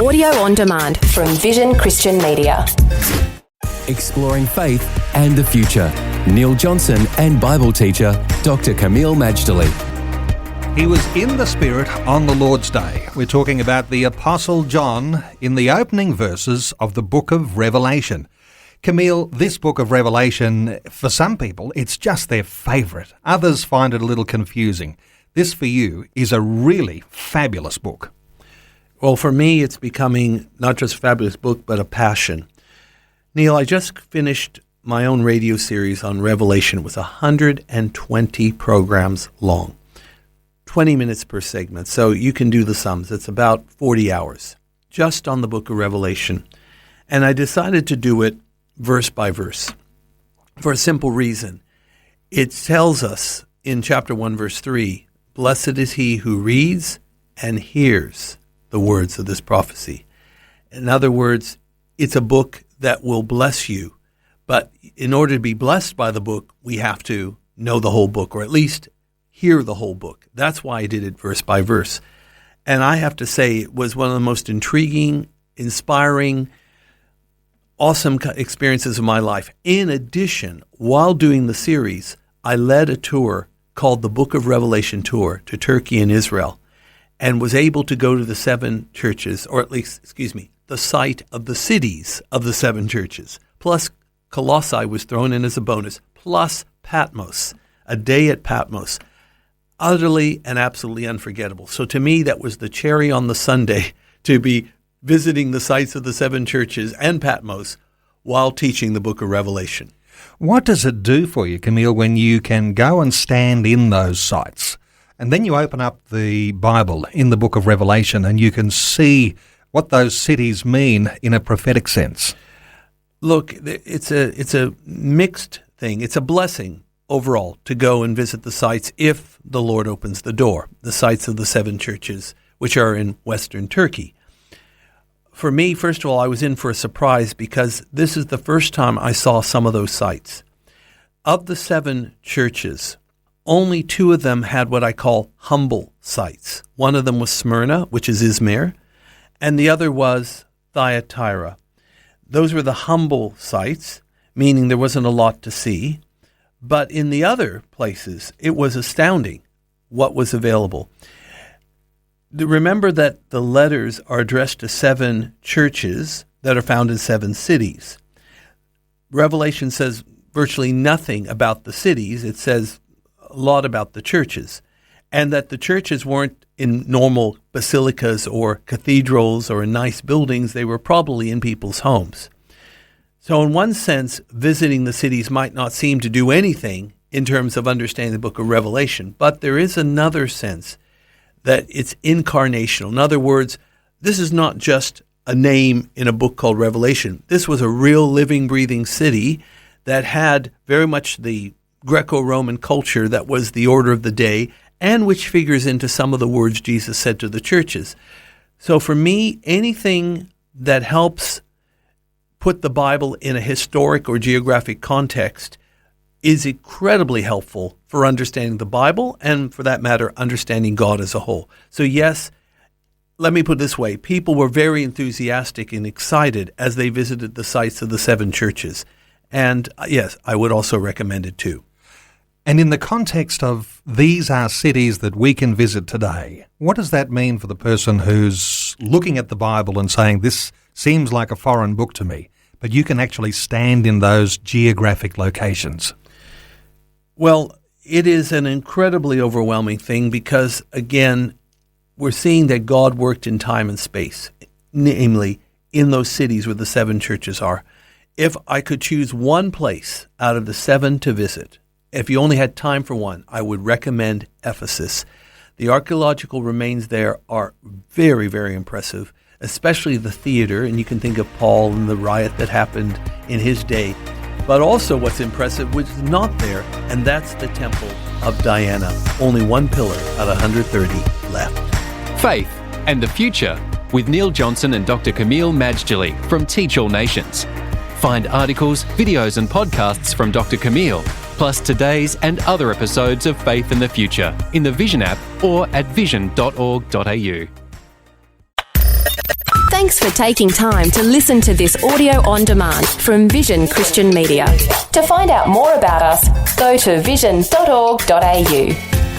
Audio on demand from Vision Christian Media. Exploring faith and the future. Neil Johnson and Bible teacher Dr. Kameel Majdali. He was in the Spirit on the Lord's Day. We're talking about the Apostle John in the opening verses of the book of Revelation. Kameel, this book of Revelation, for some people, it's just their favourite. Others find it a little confusing. This, for you, is a really fabulous book. Well, for me, it's becoming not just a fabulous book, but a passion. Neil, I just finished my own radio series on Revelation. It was 120 programs long, 20 minutes per segment. So you can do the sums. It's about 40 hours just on the book of Revelation. And I decided to do it verse by verse for a simple reason. It tells us in chapter 1, verse 3, "Blessed is he who reads and hears the words of this prophecy." In other words, it's a book that will bless you. But in order to be blessed by the book, we have to know the whole book, or at least hear the whole book. That's why I did it verse by verse. And I have to say, it was one of the most intriguing, inspiring, awesome experiences of my life. In addition, while doing the series, I led a tour called the Book of Revelation Tour to Turkey and Israel, and was able to go to the 7 churches, or at least, the site of the cities of the 7 churches. Plus, Colossae was thrown in as a bonus, plus Patmos, a day at Patmos. Utterly and absolutely unforgettable. So to me, that was the cherry on the sundae to be visiting the sites of the 7 churches and Patmos while teaching the book of Revelation. What does it do for you, Kameel, when you can go and stand in those sites, and then you open up the Bible in the book of Revelation and you can see what those cities mean in a prophetic sense? Look, it's a mixed thing. It's a blessing overall to go and visit the sites if the Lord opens the door, the sites of the 7 churches, which are in Western Turkey. For me, first of all, I was in for a surprise because this is the first time I saw some of those sites. Of the 7 churches, only 2 of them had what I call humble sites. One of them was Smyrna, which is Izmir, and the other was Thyatira. Those were the humble sites, meaning there wasn't a lot to see. But in the other places, it was astounding what was available. Remember that the letters are addressed to 7 churches that are found in 7 cities. Revelation says virtually nothing about the cities. It says a lot about the churches, and that the churches weren't in normal basilicas or cathedrals or in nice buildings. They were probably in people's homes. So in one sense, visiting the cities might not seem to do anything in terms of understanding the book of Revelation, but there is another sense that it's incarnational. In other words, this is not just a name in a book called Revelation. This was a real living, breathing city that had very much the Greco-Roman culture that was the order of the day, and which figures into some of the words Jesus said to the churches. So for me, anything that helps put the Bible in a historic or geographic context is incredibly helpful for understanding the Bible and, for that matter, understanding God as a whole. So yes, let me put it this way. People were very enthusiastic and excited as they visited the sites of the 7 churches. And yes, I would also recommend it too. And in the context of these are cities that we can visit today, what does that mean for the person who's looking at the Bible and saying, this seems like a foreign book to me, but you can actually stand in those geographic locations? Well, it is an incredibly overwhelming thing because, again, we're seeing that God worked in time and space, namely in those cities where the 7 churches are. If I could choose one place out of the 7 to visit, if you only had time for one, I would recommend Ephesus. The archaeological remains there are very, very impressive, especially the theater, and you can think of Paul and the riot that happened in his day. But also what's impressive, which is not there, and that's the Temple of Diana. Only 1 pillar out of 130 left. Faith and the Future with Neil Johnson and Dr. Kameel Majdali from Teach All Nations. Find articles, videos and podcasts from Dr. Kameel, plus today's and other episodes of Faith and the Future in the Vision app or at vision.org.au. Thanks for taking time to listen to this audio on demand from Vision Christian Media. To find out more about us, go to vision.org.au.